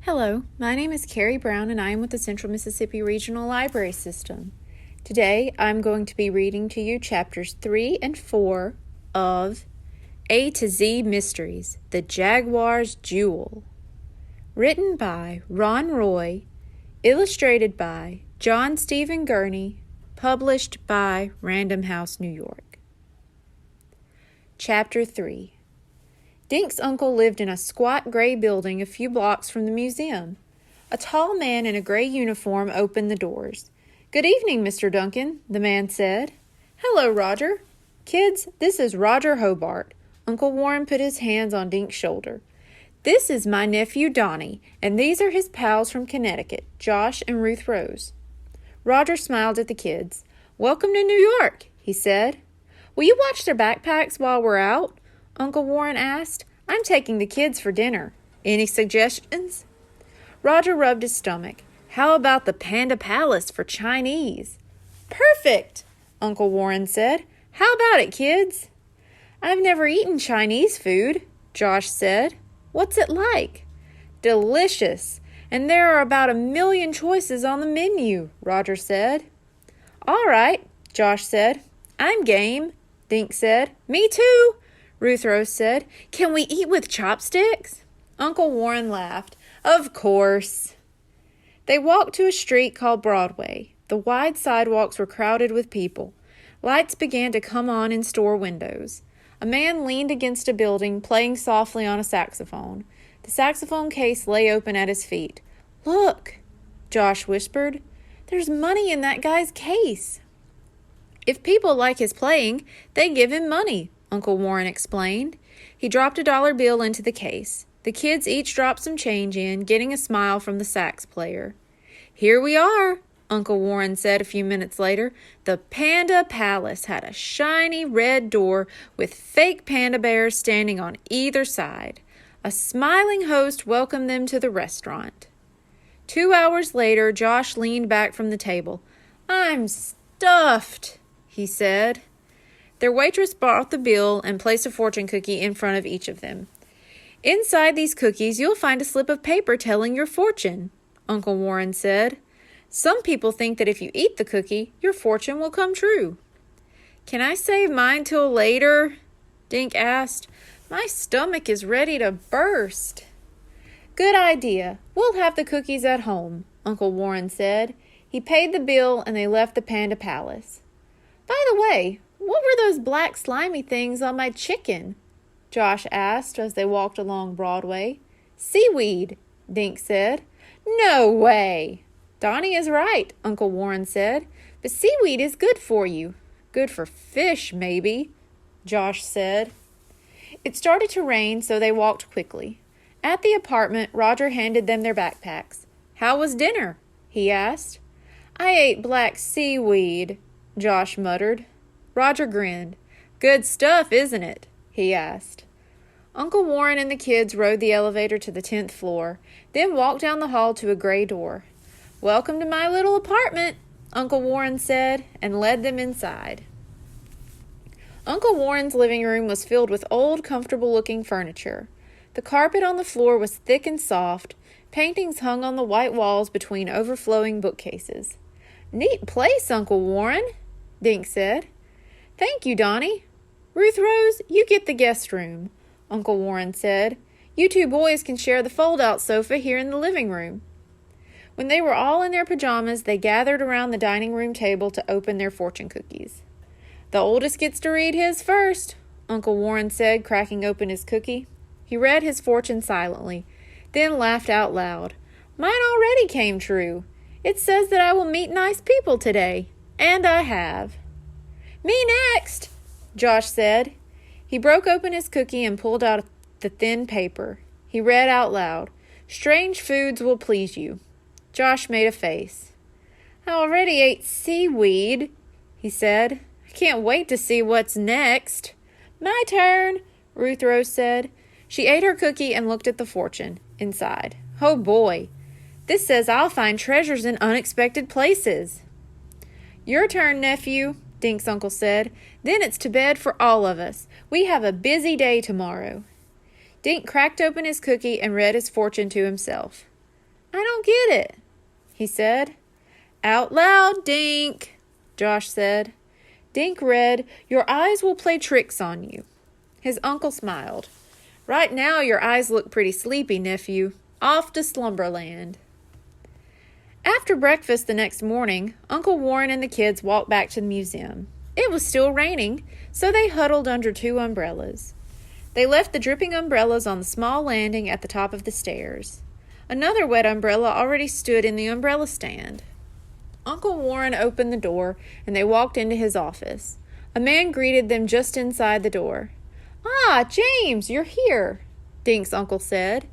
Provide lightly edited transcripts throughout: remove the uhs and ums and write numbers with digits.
Hello, my name is Carrie Brown and I am with the Central Mississippi Regional Library System. Today I'm going to be reading to you chapters 3 and 4 of A to Z Mysteries, The Jaguar's Jewel. Written by Ron Roy, illustrated by John Stephen Gurney, published by Random House, New York. Chapter 3. Dink's uncle lived in a squat gray building a few blocks from the museum. A tall man in a gray uniform opened the doors. "Good evening, Mr. Duncan," the man said. "Hello, Roger. Kids, this is Roger Hobart." Uncle Warren put his hands on Dink's shoulder. "This is my nephew, Donnie, and these are his pals from Connecticut, Josh and Ruth Rose." Roger smiled at the kids. "Welcome to New York," he said. "Will you watch their backpacks while we're out?" Uncle Warren asked. "I'm taking the kids for dinner. Any suggestions?" Roger rubbed his stomach. "How about the Panda Palace for Chinese?" "Perfect," Uncle Warren said. "How about it, kids?" "I've never eaten Chinese food," Josh said. "What's it like?" "Delicious, and there are about 1,000,000 choices on the menu," Roger said. "All right," Josh said. "I'm game," Dink said. "Me too," Ruth Rose said. "Can we eat with chopsticks?" Uncle Warren laughed. "Of course." They walked to a street called Broadway. The wide sidewalks were crowded with people. Lights began to come on in store windows. A man leaned against a building, playing softly on a saxophone. The saxophone case lay open at his feet. "Look," Josh whispered. "There's money in that guy's case." "If people like his playing, they give him money," Uncle Warren explained. He dropped a $1 bill into the case. The kids each dropped some change in, getting a smile from the sax player. "Here we are," Uncle Warren said a few minutes later. The Panda Palace had a shiny red door with fake panda bears standing on either side. A smiling host welcomed them to the restaurant. 2 hours later, Josh leaned back from the table. "I'm stuffed," he said. Their waitress brought the bill and placed a fortune cookie in front of each of them. "Inside these cookies, you'll find a slip of paper telling your fortune," Uncle Warren said. "Some people think that if you eat the cookie, your fortune will come true." "Can I save mine till later?" Dink asked. "My stomach is ready to burst." "Good idea. We'll have the cookies at home," Uncle Warren said. He paid the bill and they left the Panda Palace. "By the way, what were those black slimy things on my chicken?" Josh asked as they walked along Broadway. "Seaweed," Dink said. "No way!" "Donnie is right," Uncle Warren said. "But seaweed is good for you." "Good for fish, maybe," Josh said. It started to rain, so they walked quickly. At the apartment, Roger handed them their backpacks. "How was dinner?" he asked. "I ate black seaweed," Josh muttered. Roger grinned. "Good stuff, isn't it?" he asked. Uncle Warren and the kids rode the elevator to the 10th floor, then walked down the hall to a gray door. "Welcome to my little apartment," Uncle Warren said, and led them inside. Uncle Warren's living room was filled with old, comfortable-looking furniture. The carpet on the floor was thick and soft. Paintings hung on the white walls between overflowing bookcases. "Neat place, Uncle Warren," Dink said. "Thank you, Donnie. Ruth Rose, you get the guest room," Uncle Warren said. "You two boys can share the fold-out sofa here in the living room." When they were all in their pajamas, they gathered around the dining room table to open their fortune cookies. "The oldest gets to read his first," Uncle Warren said, cracking open his cookie. He read his fortune silently, then laughed out loud. "Mine already came true. It says that I will meet nice people today, and I have." "Me next," Josh said. He broke open his cookie and pulled out the thin paper. He read out loud, "Strange foods will please you." Josh made a face. "I already ate seaweed," he said. "I can't wait to see what's next." "My turn," Ruth Rose said. She ate her cookie and looked at the fortune inside. "Oh boy, this says I'll find treasures in unexpected places." "Your turn, nephew," Dink's uncle said. "Then it's to bed for all of us. We have a busy day tomorrow." Dink cracked open his cookie and read his fortune to himself. I don't get it, he said. Out loud, Dink, Josh said. Dink read, Your eyes will play tricks on you. His uncle smiled. Right now your eyes look pretty sleepy, nephew. Off to slumberland. After breakfast the next morning, Uncle Warren and the kids walked back to the museum. It was still raining, so they huddled under 2 umbrellas. They left the dripping umbrellas on the small landing at the top of the stairs. Another wet umbrella already stood in the umbrella stand. Uncle Warren opened the door, and they walked into his office. A man greeted them just inside the door. Ah, James, you're here, Dink's uncle said.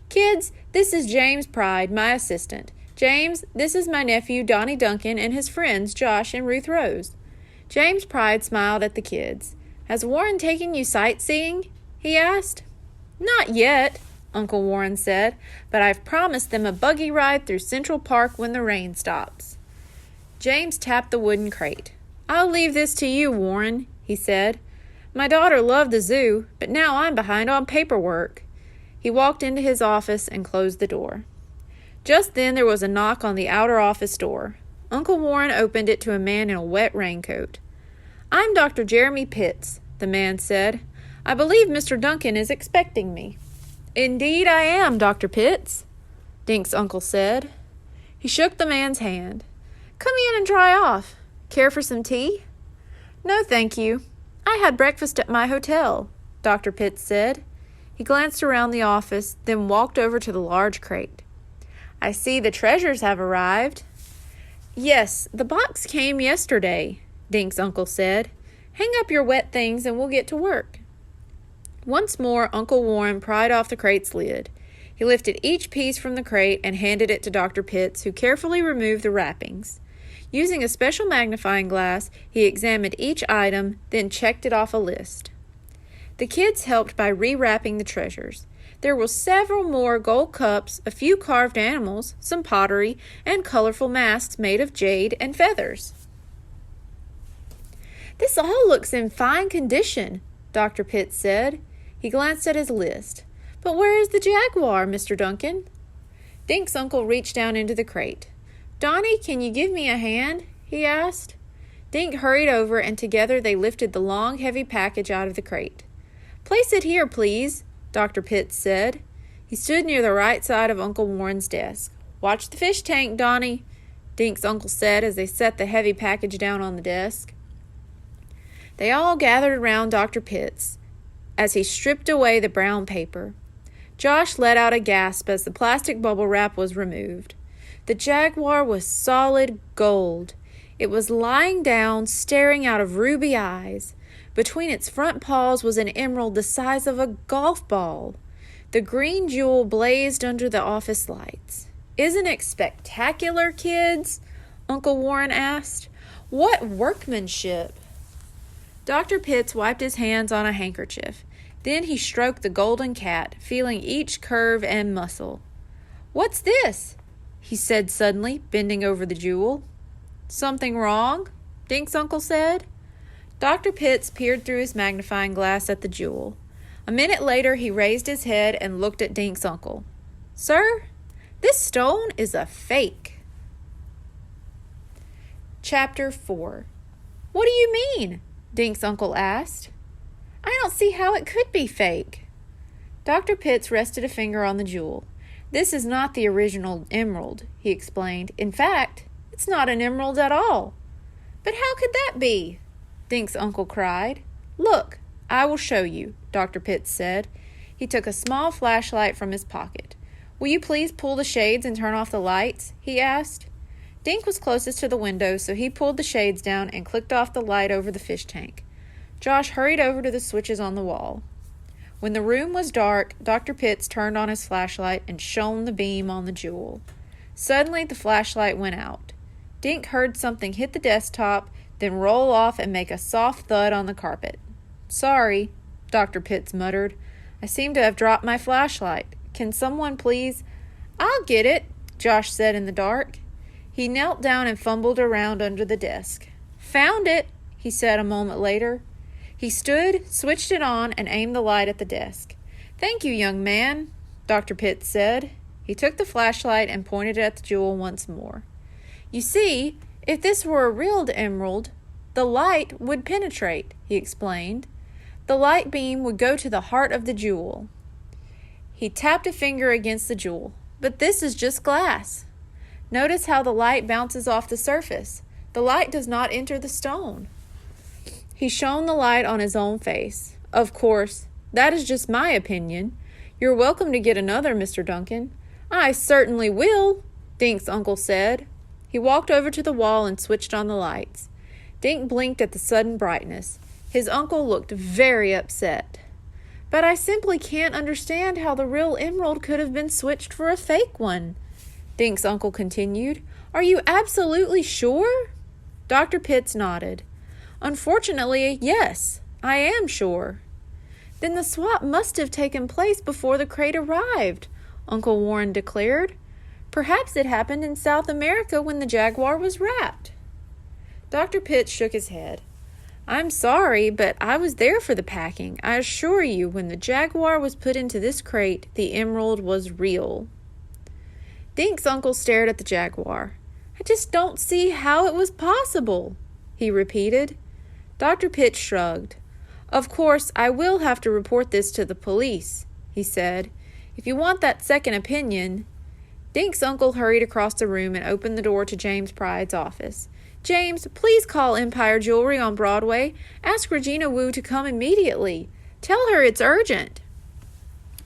Kids, this is James Pride, my assistant. James, this is my nephew, Donnie Duncan, and his friends, Josh and Ruth Rose. James Pride smiled at the kids. Has Warren taken you sightseeing? He asked. Not yet, Uncle Warren said, but I've promised them a buggy ride through Central Park when the rain stops. James tapped the wooden crate. I'll leave this to you, Warren, he said. My daughter loved the zoo, but now I'm behind on paperwork. He walked into his office and closed the door. Just then there was a knock on the outer office door. Uncle Warren opened it to a man in a wet raincoat. I'm Dr. Jeremy Pitts, the man said. I believe Mr. Duncan is expecting me. Indeed I am, Dr. Pitts, Dink's uncle said. He shook the man's hand. Come in and dry off. Care for some tea? No, thank you. I had breakfast at my hotel, Dr. Pitts said. He glanced around the office, then walked over to the large crate. I see the treasures have arrived. Yes, the box came yesterday, Dink's uncle said. Hang up your wet things and we'll get to work. Once more, Uncle Warren pried off the crate's lid. He lifted each piece from the crate and handed it to Dr. Pitts, who carefully removed the wrappings. Using a special magnifying glass, he examined each item, then checked it off a list. The kids helped by rewrapping the treasures. There were several more gold cups, a few carved animals, some pottery, and colorful masks made of jade and feathers. This all looks in fine condition, Dr. Pitts said. He glanced at his list. But where is the Jaguar, Mr. Duncan? Dink's uncle reached down into the crate. Donnie, can you give me a hand? He asked. Dink hurried over, and together they lifted the long, heavy package out of the crate. Place it here, please, Dr. Pitts said. He stood near the right side of Uncle Warren's desk. Watch the fish tank, Donnie, Dink's uncle said as they set the heavy package down on the desk. They all gathered around Dr. Pitts as he stripped away the brown paper. Josh let out a gasp as the plastic bubble wrap was removed. The Jaguar was solid gold. It was lying down, staring out of ruby eyes. Between its front paws was an emerald the size of a golf ball. The green jewel blazed under the office lights. Isn't it spectacular, kids? Uncle Warren asked. What workmanship! Dr. Pitts wiped his hands on a handkerchief. Then he stroked the golden cat, feeling each curve and muscle. What's this? He said suddenly, bending over the jewel. Something wrong? Dink's uncle said. Dr. Pitts peered through his magnifying glass at the jewel. A minute later, he raised his head and looked at Dink's uncle. Sir, this stone is a fake. Chapter 4. What do you mean? Dink's uncle asked. I don't see how it could be fake. Dr. Pitts rested a finger on the jewel. This is not the original emerald, he explained. In fact, it's not an emerald at all. But how could that be? Dink's uncle cried. Look, I will show you, Dr. Pitts said. He took a small flashlight from his pocket. Will you please pull the shades and turn off the lights? He asked. Dink was closest to the window, so he pulled the shades down and clicked off the light over the fish tank. Josh hurried over to the switches on the wall. When the room was dark, Dr. Pitts turned on his flashlight and shone the beam on the jewel. Suddenly, the flashlight went out. Dink heard something hit the desktop, then roll off and make a soft thud on the carpet. Sorry, Dr. Pitts muttered. I seem to have dropped my flashlight. Can someone please? I'll get it, Josh said in the dark. He knelt down and fumbled around under the desk. Found it, he said a moment later. He stood, switched it on, and aimed the light at the desk. Thank you, young man, Dr. Pitts said. He took the flashlight and pointed it at the jewel once more. You see, if this were a real emerald, the light would penetrate, he explained. The light beam would go to the heart of the jewel. He tapped a finger against the jewel. But this is just glass. Notice how the light bounces off the surface. The light does not enter the stone. He shone the light on his own face. Of course, that is just my opinion. You're welcome to get another, Mr. Duncan. I certainly will, Dink's uncle said. He walked over to the wall and switched on the lights. Dink blinked at the sudden brightness. His uncle looked very upset. But I simply can't understand how the real emerald could have been switched for a fake one, Dink's uncle continued. Are you absolutely sure? Dr. Pitts nodded. Unfortunately, yes, I am sure. Then the swap must have taken place before the crate arrived, Uncle Warren declared. Perhaps it happened in South America when the Jaguar was wrapped. Dr. Pitts shook his head. I'm sorry, but I was there for the packing. I assure you, when the Jaguar was put into this crate, the emerald was real. Dink's uncle stared at the Jaguar. I just don't see how it was possible, he repeated. Dr. Pitts shrugged. Of course, I will have to report this to the police, he said. If you want that second opinion. Dink's uncle hurried across the room and opened the door to James Pride's office. James, please call Empire Jewelry on Broadway. Ask Regina Wu to come immediately. Tell her it's urgent.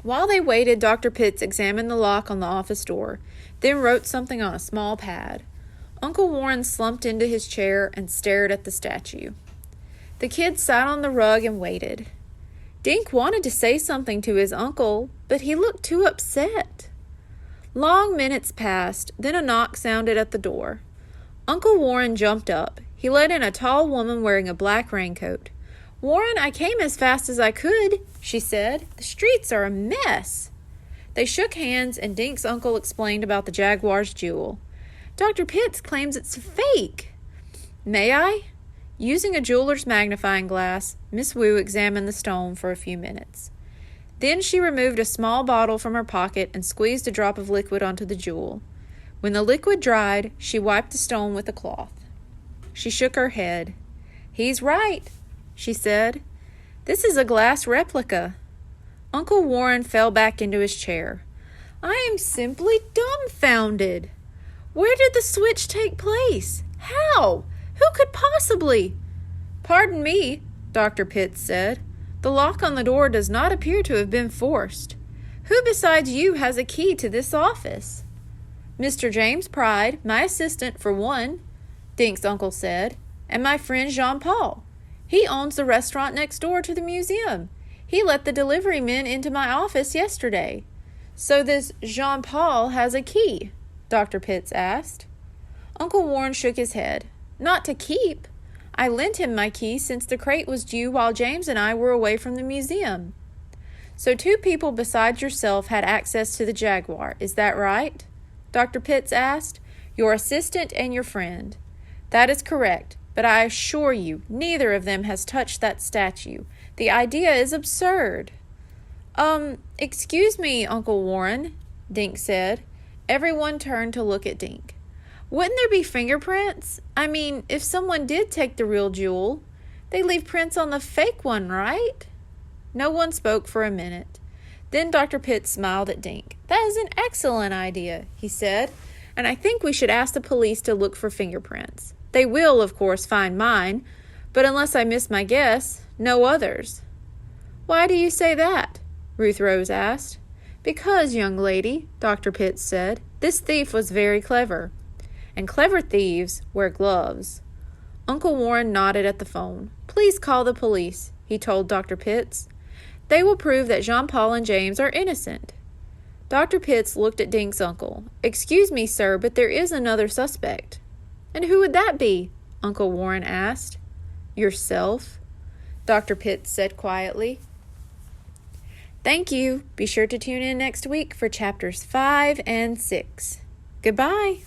While they waited, Dr. Pitts examined the lock on the office door, then wrote something on a small pad. Uncle Warren slumped into his chair and stared at the statue. The kids sat on the rug and waited. Dink wanted to say something to his uncle, but he looked too upset. Long minutes passed, then a knock sounded at the door. Uncle Warren jumped up. He let in a tall woman wearing a black raincoat. Warren, I came as fast as I could, she said. The streets are a mess. They shook hands, and Dink's uncle explained about the Jaguar's jewel. Dr. Pitts claims it's fake. May I? Using a jeweler's magnifying glass, Miss Wu examined the stone for a few minutes. Then she removed a small bottle from her pocket and squeezed a drop of liquid onto the jewel. When the liquid dried, she wiped the stone with a cloth. She shook her head. He's right, she said. This is a glass replica. Uncle Warren fell back into his chair. I am simply dumbfounded. Where did the switch take place? How? Who could possibly? Pardon me, Dr. Pitts said. The lock on the door does not appear to have been forced. Who besides you has a key to this office? Mr. James Pride, my assistant for one, Dink's uncle said, and my friend Jean-Paul. He owns the restaurant next door to the museum. He let the delivery men into my office yesterday. So this Jean-Paul has a key? Dr. Pitts asked. Uncle Warren shook his head. Not to keep. I lent him my key since the crate was due while James and I were away from the museum. So 2 people besides yourself had access to the Jaguar, is that right? Dr. Pitts asked. Your assistant and your friend. That is correct, but I assure you, neither of them has touched that statue. The idea is absurd. Excuse me, Uncle Warren, Dink said. Everyone turned to look at Dink. Wouldn't there be fingerprints? I mean, if someone did take the real jewel, they leave prints on the fake one, right? No one spoke for a minute. Then Dr. Pitts smiled at Dink. That is an excellent idea, he said, and I think we should ask the police to look for fingerprints. They will, of course, find mine, but unless I miss my guess, no others. Why do you say that? Ruth Rose asked. Because, young lady, Dr. Pitts said, this thief was very clever. And clever thieves wear gloves. Uncle Warren nodded at the phone. Please call the police, he told Dr. Pitts. They will prove that Jean-Paul and James are innocent. Dr. Pitts looked at Dink's uncle. Excuse me, sir, but there is another suspect. And who would that be? Uncle Warren asked. Yourself, Dr. Pitts said quietly. Thank you. Be sure to tune in next week for chapters 5 and 6. Goodbye.